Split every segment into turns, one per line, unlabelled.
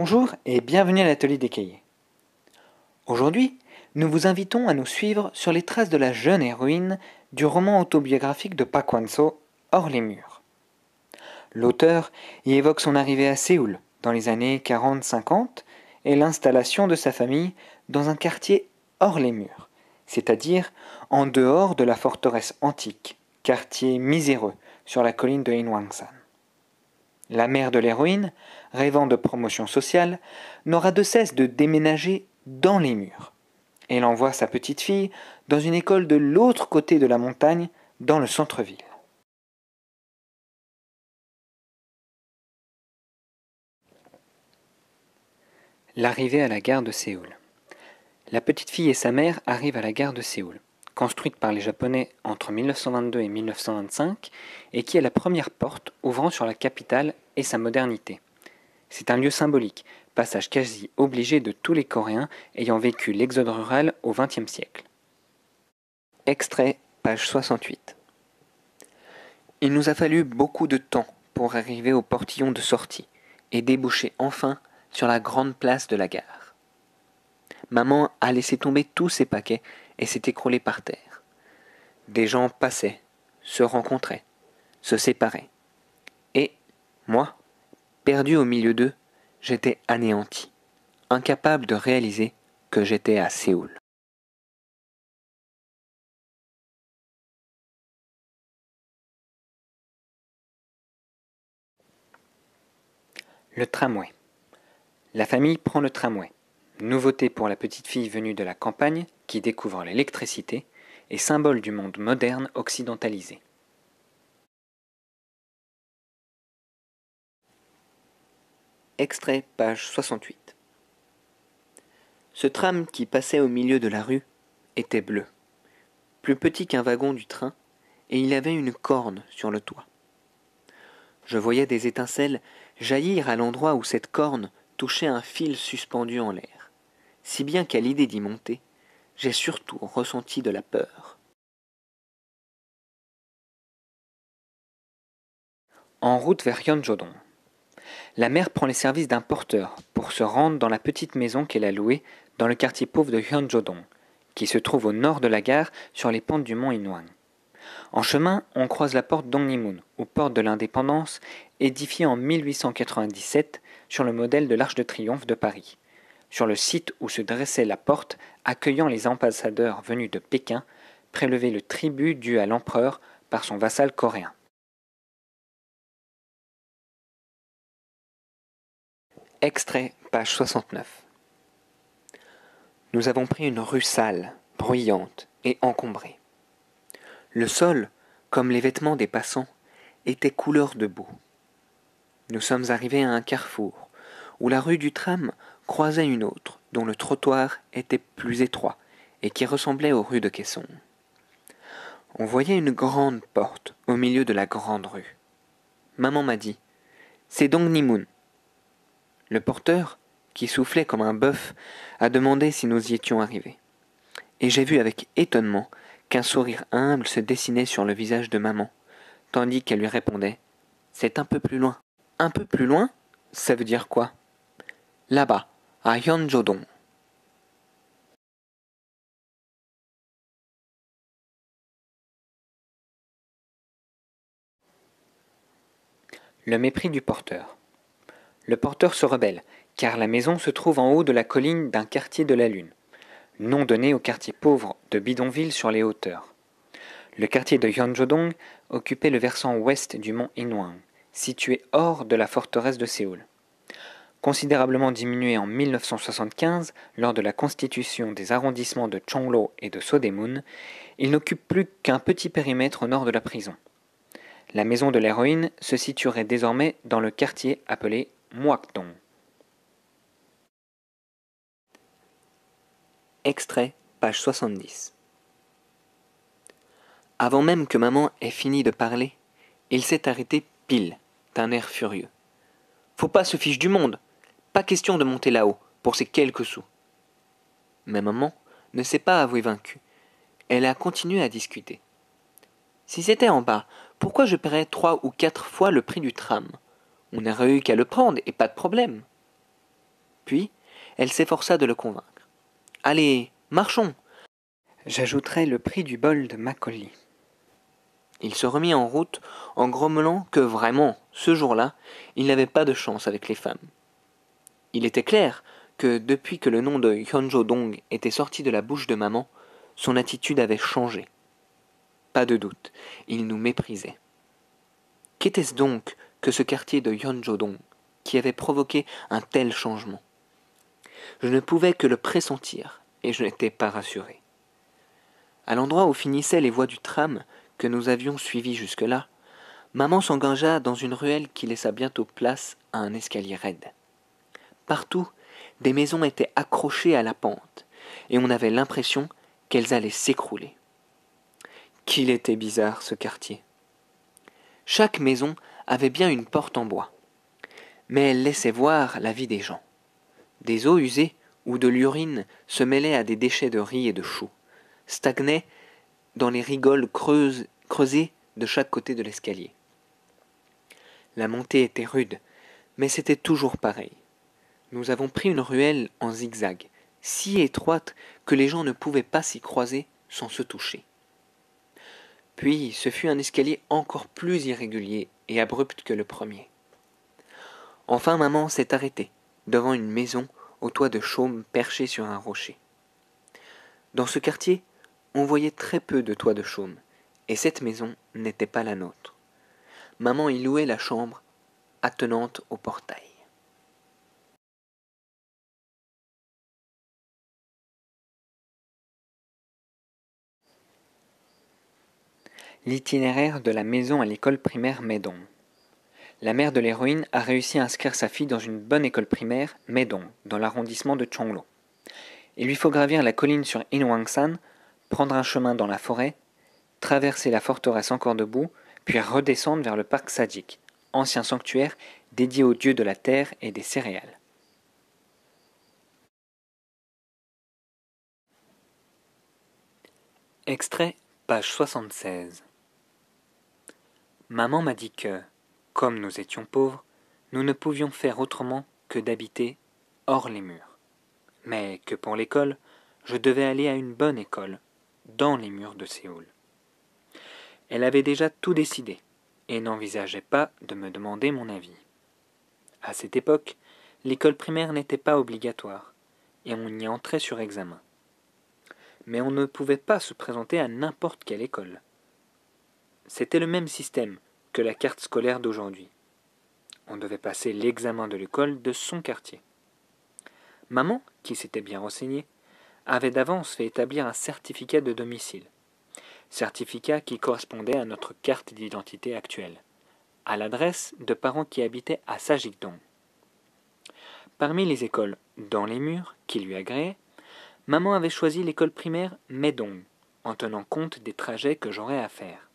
Bonjour et bienvenue à l'atelier des cahiers. Aujourd'hui, nous vous invitons à nous suivre sur les traces de la jeune héroïne du roman autobiographique de Park Hwan-seo, Hors les murs. L'auteur y évoque son arrivée à Séoul dans les années 40-50 et l'installation de sa famille dans un quartier hors les murs, c'est-à-dire en dehors de la forteresse antique, quartier miséreux sur la colline de Inwangsan. La mère de l'héroïne, rêvant de promotion sociale, n'aura de cesse de déménager dans les murs. Elle envoie sa petite fille dans une école de l'autre côté de la montagne, dans le centre-ville. L'arrivée à la gare de Séoul. La petite fille et sa mère arrivent à la gare de Séoul, construite par les Japonais entre 1922 et 1925, et qui est la première porte ouvrant sur la capitale et sa modernité. C'est un lieu symbolique, passage quasi obligé de tous les Coréens ayant vécu l'exode rural au XXe siècle. Extrait, page 68. Il nous a fallu beaucoup de temps pour arriver au portillon de sortie et déboucher enfin sur la grande place de la gare. Maman a laissé tomber tous ses paquets et s'est écroulée par terre. Des gens passaient, se rencontraient, se séparaient. Et, moi, perdu au milieu d'eux, j'étais anéanti, incapable de réaliser que j'étais à Séoul. Le tramway. La famille prend le tramway. Nouveauté pour la petite fille venue de la campagne qui découvre l'électricité et symbole du monde moderne occidentalisé. Extrait, page 68. Ce tram qui passait au milieu de la rue était bleu, plus petit qu'un wagon du train, et il avait une corne sur le toit. Je voyais des étincelles jaillir à l'endroit où cette corne touchait un fil suspendu en l'air, si bien qu'à l'idée d'y monter, j'ai surtout ressenti de la peur. En route vers Yeonjodong. La mère prend les services d'un porteur pour se rendre dans la petite maison qu'elle a louée dans le quartier pauvre de Yeonjodong, qui se trouve au nord de la gare sur les pentes du mont Inwang. En chemin, on croise la porte Dongnimun, ou porte de l'indépendance, édifiée en 1897 sur le modèle de l'Arche de Triomphe de Paris, sur le site où se dressait la porte accueillant les ambassadeurs venus de Pékin prélever le tribut dû à l'empereur par son vassal coréen. Extrait, page 69. Nous avons pris une rue sale, bruyante et encombrée. Le sol, comme les vêtements des passants, était couleur de boue. Nous sommes arrivés à un carrefour, où la rue du tram croisait une autre, dont le trottoir était plus étroit et qui ressemblait aux rues de Kaesong. On voyait une grande porte au milieu de la grande rue. Maman m'a dit « C'est Dongnimun ». Le porteur, qui soufflait comme un bœuf, a demandé si nous y étions arrivés. Et j'ai vu avec étonnement qu'un sourire humble se dessinait sur le visage de maman, tandis qu'elle lui répondait « C'est un peu plus loin ». « Un peu plus loin » ça veut dire quoi ? Là-bas, à Yeonjodong. Le mépris du porteur. Le porteur se rebelle, car la maison se trouve en haut de la colline d'un quartier de la Lune, nom donné au quartier pauvre de bidonville sur les hauteurs. Le quartier de Yeonjodong occupait le versant ouest du mont Inwang, situé hors de la forteresse de Séoul. Considérablement diminué en 1975 lors de la constitution des arrondissements de Chonglo et de Sodaemun, il n'occupe plus qu'un petit périmètre au nord de la prison. La maison de l'héroïne se situerait désormais dans le quartier appelé Mwaekdong. Extrait, page 70. Avant même que maman ait fini de parler, il s'est arrêté pile, d'un air furieux. Faut pas se fiche du monde. Pas question de monter là-haut, pour ces quelques sous. Mais maman ne s'est pas avouée vaincue. Elle a continué à discuter. Si c'était en bas, pourquoi je paierais 3 ou 4 fois le prix du tram ? On n'aurait eu qu'à le prendre et pas de problème.
Puis, elle s'efforça de le convaincre. « Allez, marchons !»
J'ajouterai le prix du bol de Macaulay.
Il se remit en route en grommelant que vraiment, ce jour-là, il n'avait pas de chance avec les femmes. Il était clair que depuis que le nom de Hyunjo-dong était sorti de la bouche de maman, son attitude avait changé. Pas de doute, il nous méprisait. Qu'était-ce donc que ce quartier de Hyunjo-dong qui avait provoqué un tel changement? Je ne pouvais que le pressentir, et je n'étais pas rassuré. À l'endroit où finissaient les voies du tram que nous avions suivies jusque-là, maman s'engagea dans une ruelle qui laissa bientôt place à un escalier raide. Partout, des maisons étaient accrochées à la pente, et on avait l'impression qu'elles allaient s'écrouler. Qu'il était bizarre, ce quartier. Chaque maison avait bien une porte en bois, mais elle laissait voir la vie des gens. Des eaux usées ou de l'urine se mêlaient à des déchets de riz et de choux, stagnaient dans les rigoles creusées de chaque côté de l'escalier. La montée était rude, mais c'était toujours pareil. Nous avons pris une ruelle en zigzag, si étroite que les gens ne pouvaient pas s'y croiser sans se toucher. Puis ce fut un escalier encore plus irrégulier et abrupt que le premier. Enfin maman s'est arrêtée, devant une maison au toit de chaume perché sur un rocher. Dans ce quartier, on voyait très peu de toits de chaume, et cette maison n'était pas la nôtre. Maman y louait la chambre attenante au portail.
L'itinéraire de la maison à l'école primaire Médong. La mère de l'héroïne a réussi à inscrire sa fille dans une bonne école primaire, Médong, dans l'arrondissement de Chonglo. Il lui faut gravir la colline sur Inwangsan, prendre un chemin dans la forêt, traverser la forteresse encore debout, puis redescendre vers le parc Sajik, ancien sanctuaire dédié aux dieux de la terre et des céréales. Extrait, page 76. Maman m'a dit que, comme nous étions pauvres, nous ne pouvions faire autrement que d'habiter hors les murs. Mais que pour l'école, je devais aller à une bonne école, dans les murs de Séoul. Elle avait déjà tout décidé, et n'envisageait pas de me demander mon avis. À cette époque, l'école primaire n'était pas obligatoire, et on y entrait sur examen. Mais on ne pouvait pas se présenter à n'importe quelle école. C'était le même système que la carte scolaire d'aujourd'hui. On devait passer l'examen de l'école de son quartier. Maman, qui s'était bien renseignée, avait d'avance fait établir un certificat de domicile. Certificat qui correspondait à notre carte d'identité actuelle, à l'adresse de parents qui habitaient à Sajikdong. Parmi les écoles dans les murs qui lui agréaient, maman avait choisi l'école primaire Médong, en tenant compte des trajets que j'aurais à faire.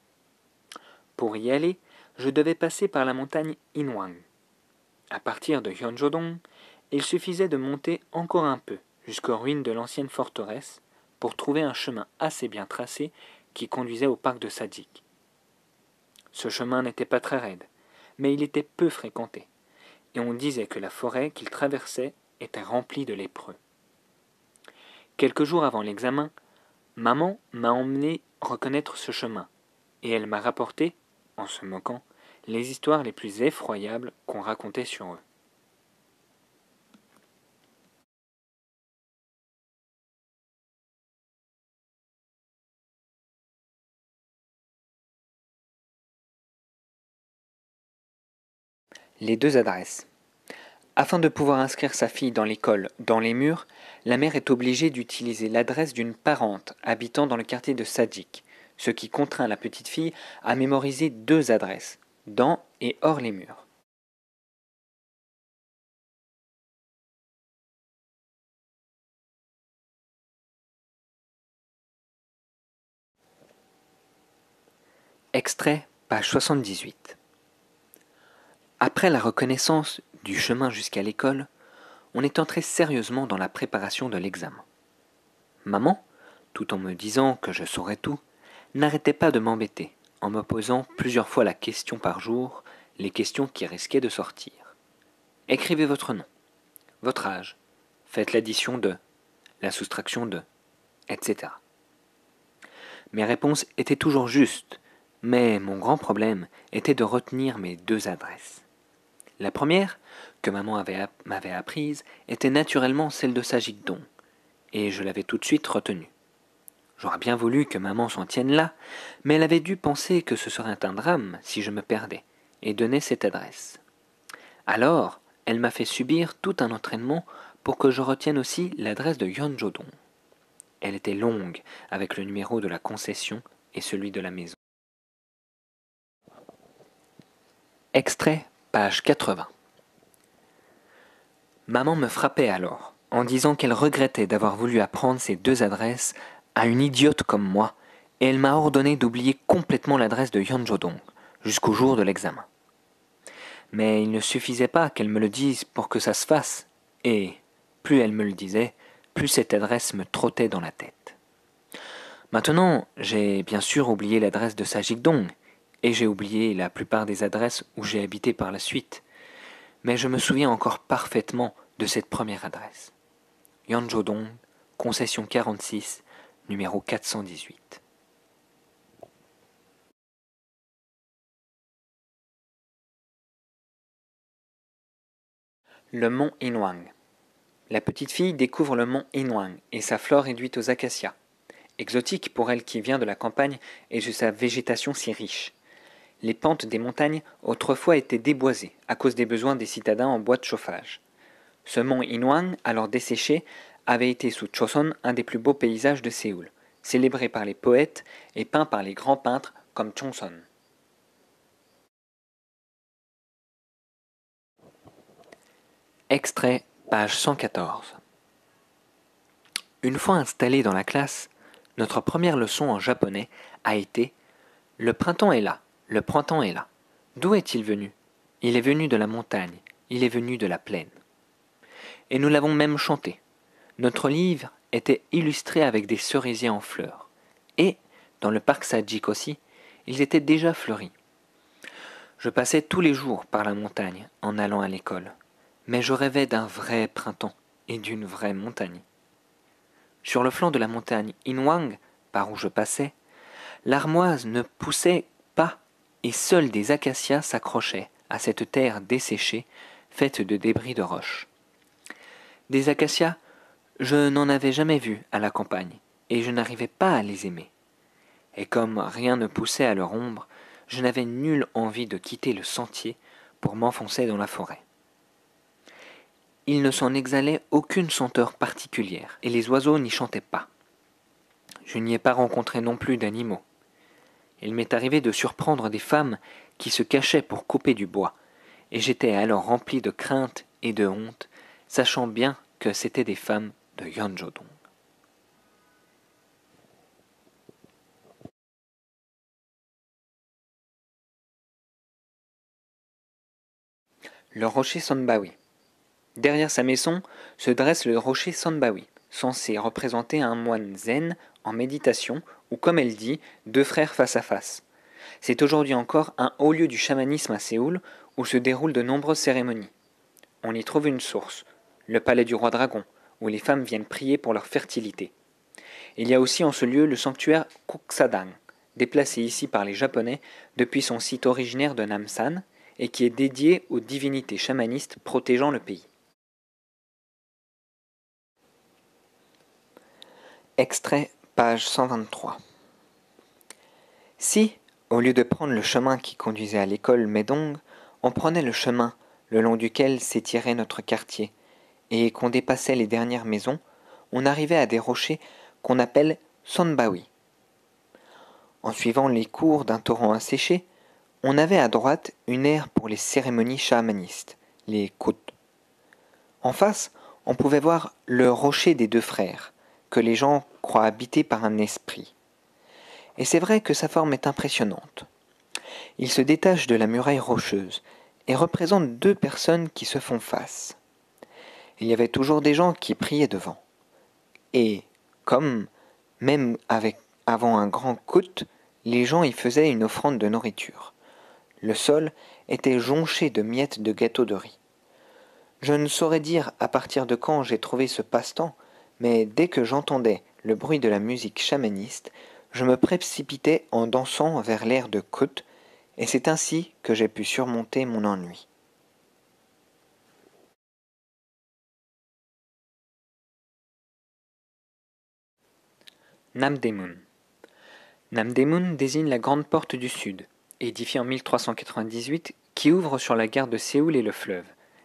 Pour y aller, je devais passer par la montagne Inwang. À partir de Hyunjo-dong, il suffisait de monter encore un peu jusqu'aux ruines de l'ancienne forteresse pour trouver un chemin assez bien tracé qui conduisait au parc de Sajik. Ce chemin n'était pas très raide, mais il était peu fréquenté, et on disait que la forêt qu'il traversait était remplie de lépreux. Quelques jours avant l'examen, maman m'a emmené reconnaître ce chemin, et elle m'a rapporté, en se moquant, les histoires les plus effroyables qu'on racontait sur eux. Les deux adresses. Afin de pouvoir inscrire sa fille dans l'école dans les murs, la mère est obligée d'utiliser l'adresse d'une parente habitant dans le quartier de Sajik, ce qui contraint la petite fille à mémoriser deux adresses, dans et hors les murs. Extrait, page 78. Après la reconnaissance du chemin jusqu'à l'école, on est entré sérieusement dans la préparation de l'examen. Maman, tout en me disant que je saurais tout, n'arrêtait pas de m'embêter, en me posant plusieurs fois la question par jour, les questions qui risquaient de sortir. Écrivez votre nom, votre âge,
faites l'addition de, la soustraction de, etc. Mes réponses étaient toujours justes, mais mon grand problème était de retenir mes 2 adresses. La première, que maman m'avait apprise, était naturellement celle de Sajikdong, et je l'avais tout de suite retenue. J'aurais bien voulu que maman s'en tienne là, mais elle avait dû penser que ce serait un drame si je me perdais, et donnait cette adresse. Alors, elle m'a fait subir tout un entraînement pour que je retienne aussi l'adresse de Yeonjodong. Elle était longue, avec le numéro de la concession et celui de la maison. Extrait, page 80. Maman me frappait alors, en disant qu'elle regrettait d'avoir voulu apprendre ces 2 adresses à une idiote comme moi, et elle m'a ordonné d'oublier complètement l'adresse de Yeonjodong, jusqu'au jour de l'examen. Mais il ne suffisait pas qu'elle me le dise pour que ça se fasse, et plus elle me le disait, plus cette adresse me trottait dans la tête. Maintenant, j'ai bien sûr oublié l'adresse de Sajikdong, et j'ai oublié la plupart des adresses où j'ai habité par la suite, mais je me souviens encore parfaitement de cette première adresse. Yeonjodong, concession 46, numéro 418.
Le mont Inwang. La petite fille découvre le mont Inwang et sa flore réduite aux acacias. Exotique pour elle qui vient de la campagne et de sa végétation si riche. Les pentes des montagnes autrefois étaient déboisées à cause des besoins des citadins en bois de chauffage. Ce mont Inwang, alors desséché, avait été sous Choson un des plus beaux paysages de Séoul, célébré par les poètes et peint par les grands peintres comme Chongson.
Extrait, page 114. Une fois installé dans la classe, notre première leçon en japonais a été « Le printemps est là, le printemps est là. D'où est-il venu? Il est venu de la montagne, il est venu de la plaine. » Et nous l'avons même chanté. Notre livre était illustré avec des cerisiers en fleurs. Et, dans le parc Sajik aussi, ils étaient déjà fleuris. Je passais tous les jours par la montagne en allant à l'école, mais je rêvais d'un vrai printemps et d'une vraie montagne. Sur le flanc de la montagne Inwang, par où je passais, l'armoise ne poussait pas et seuls des acacias s'accrochaient à cette terre desséchée, faite de débris de roches. Des acacias, je n'en avais jamais vu à la campagne, et je n'arrivais pas à les aimer. Et comme rien ne poussait à leur ombre, je n'avais nulle envie de quitter le sentier pour m'enfoncer dans la forêt. Il ne s'en exhalait aucune senteur particulière, et les oiseaux n'y chantaient pas. Je n'y ai pas rencontré non plus d'animaux. Il m'est arrivé de surprendre des femmes qui se cachaient pour couper du bois, et j'étais alors rempli de crainte et de honte, sachant bien que c'étaient des femmes de Yeonjodong.
Le rocher Sonbawi. Derrière sa maison se dresse le rocher Sonbawi, censé représenter un moine zen en méditation ou, comme elle dit, 2 frères face à face. C'est aujourd'hui encore un haut lieu du chamanisme à Séoul où se déroulent de nombreuses cérémonies. On y trouve une source, le palais du roi dragon, où les femmes viennent prier pour leur fertilité. Il y a aussi en ce lieu le sanctuaire Kuksadang, déplacé ici par les Japonais depuis son site originaire de Namsan et qui est dédié aux divinités chamanistes protégeant le pays.
Extrait, page 123. Si, au lieu de prendre le chemin qui conduisait à l'école Medong, on prenait le chemin le long duquel s'étirait notre quartier, et qu'on dépassait les dernières maisons, on arrivait à des rochers qu'on appelle Sonbawi. En suivant les cours d'un torrent asséché, on avait à droite une aire pour les cérémonies chamanistes, les Kut. En face, on pouvait voir le rocher des 2 frères, que les gens croient habité par un esprit. Et c'est vrai que sa forme est impressionnante. Il se détache de la muraille rocheuse et représente 2 personnes qui se font face. Il y avait toujours des gens qui priaient devant. Et, comme, même avant un grand Kut, les gens y faisaient une offrande de nourriture. Le sol était jonché de miettes de gâteau de riz. Je ne saurais dire à partir de quand j'ai trouvé ce passe-temps, mais dès que j'entendais le bruit de la musique chamaniste, je me précipitais en dansant vers l'air de Kut, et c'est ainsi que j'ai pu surmonter mon ennui.
Namdaemun. Namdaemun désigne la grande porte du sud, édifiée en 1398, qui ouvre sur la gare de Séoul et le fleuve,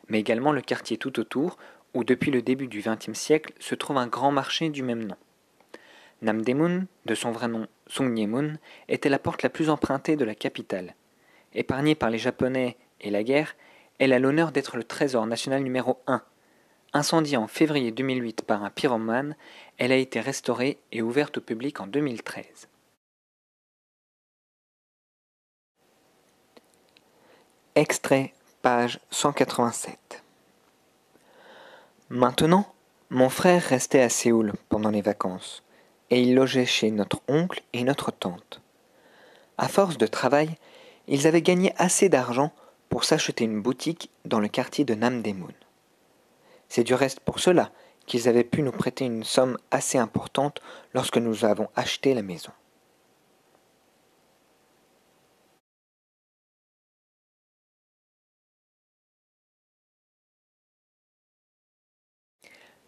mais également le quartier tout autour, où depuis le début du XXe siècle se trouve un grand marché du même nom. Namdaemun, de son vrai nom Sungniemun, était la porte la plus empruntée de la capitale. Épargnée par les Japonais et la guerre, elle a l'honneur d'être le trésor national numéro 1. Incendiée en février 2008 par un pyromane, elle a été restaurée et ouverte au public en 2013.
Extrait, page 187. Maintenant, mon frère restait à Séoul pendant les vacances, et il logeait chez notre oncle et notre tante. À force de travail, ils avaient gagné assez d'argent pour s'acheter une boutique dans le quartier de Namdaemun. C'est du reste pour cela qu'ils avaient pu nous prêter une somme assez importante lorsque nous avons acheté la maison.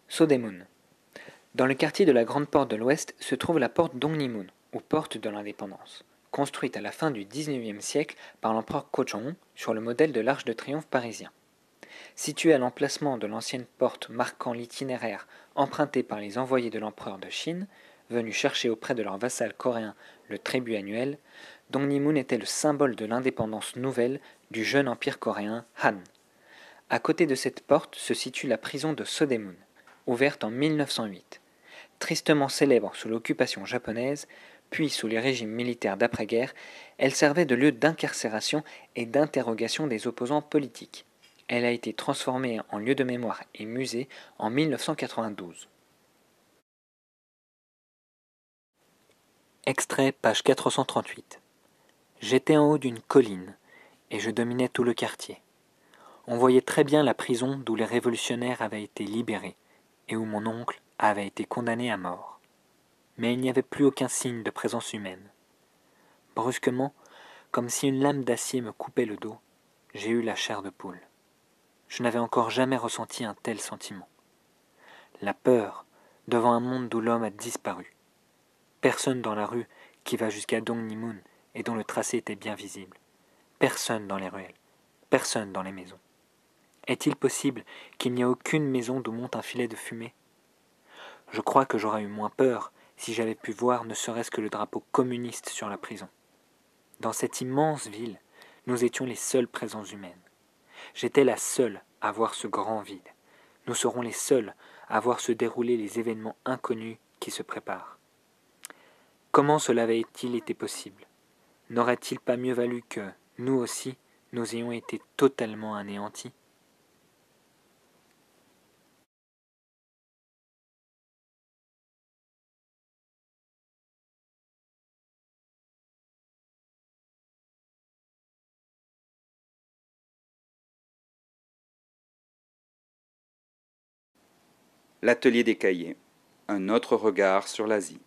Sodaemun. Dans le quartier de la Grande Porte de l'Ouest se trouve la porte Dongnimun, ou porte de l'indépendance, construite à la fin du XIXe siècle par l'empereur Kojong sur le modèle de l'Arche de Triomphe parisien. Située à l'emplacement de l'ancienne porte marquant l'itinéraire emprunté par les envoyés de l'empereur de Chine, venus chercher auprès de leur vassal coréen le tribut annuel, Dongnimun était le symbole de l'indépendance nouvelle du jeune empire coréen Han. À côté de cette porte se situe la prison de Sodaemun, ouverte en 1908. Tristement célèbre sous l'occupation japonaise, puis sous les régimes militaires d'après-guerre, elle servait de lieu d'incarcération et d'interrogation des opposants politiques. Elle a été transformée en lieu de mémoire et musée en 1992. Extrait, page 438. J'étais en haut d'une colline, et je dominais tout le quartier. On voyait très bien la prison d'où les révolutionnaires avaient été libérés, et où mon oncle avait été condamné à mort. Mais il n'y avait plus aucun signe de présence humaine. Brusquement, comme si une lame d'acier me coupait le dos, j'ai eu la chair de poule. Je n'avais encore jamais ressenti un tel sentiment. La peur devant un monde d'où l'homme a disparu. Personne dans la rue qui va jusqu'à Dongnimun et dont le tracé était bien visible. Personne dans les ruelles. Personne dans les maisons. Est-il possible qu'il n'y ait aucune maison d'où monte un filet de fumée? Je crois que j'aurais eu moins peur si j'avais pu voir ne serait-ce que le drapeau communiste sur la prison. Dans cette immense ville, nous étions les seules présences humaines. J'étais la seule à voir ce grand vide. Nous serons les seuls à voir se dérouler les événements inconnus qui se préparent. Comment cela avait-il été possible? N'aurait-il pas mieux valu que, nous aussi, nous ayons été totalement anéantis?
L'atelier des cahiers, un autre regard sur l'Asie.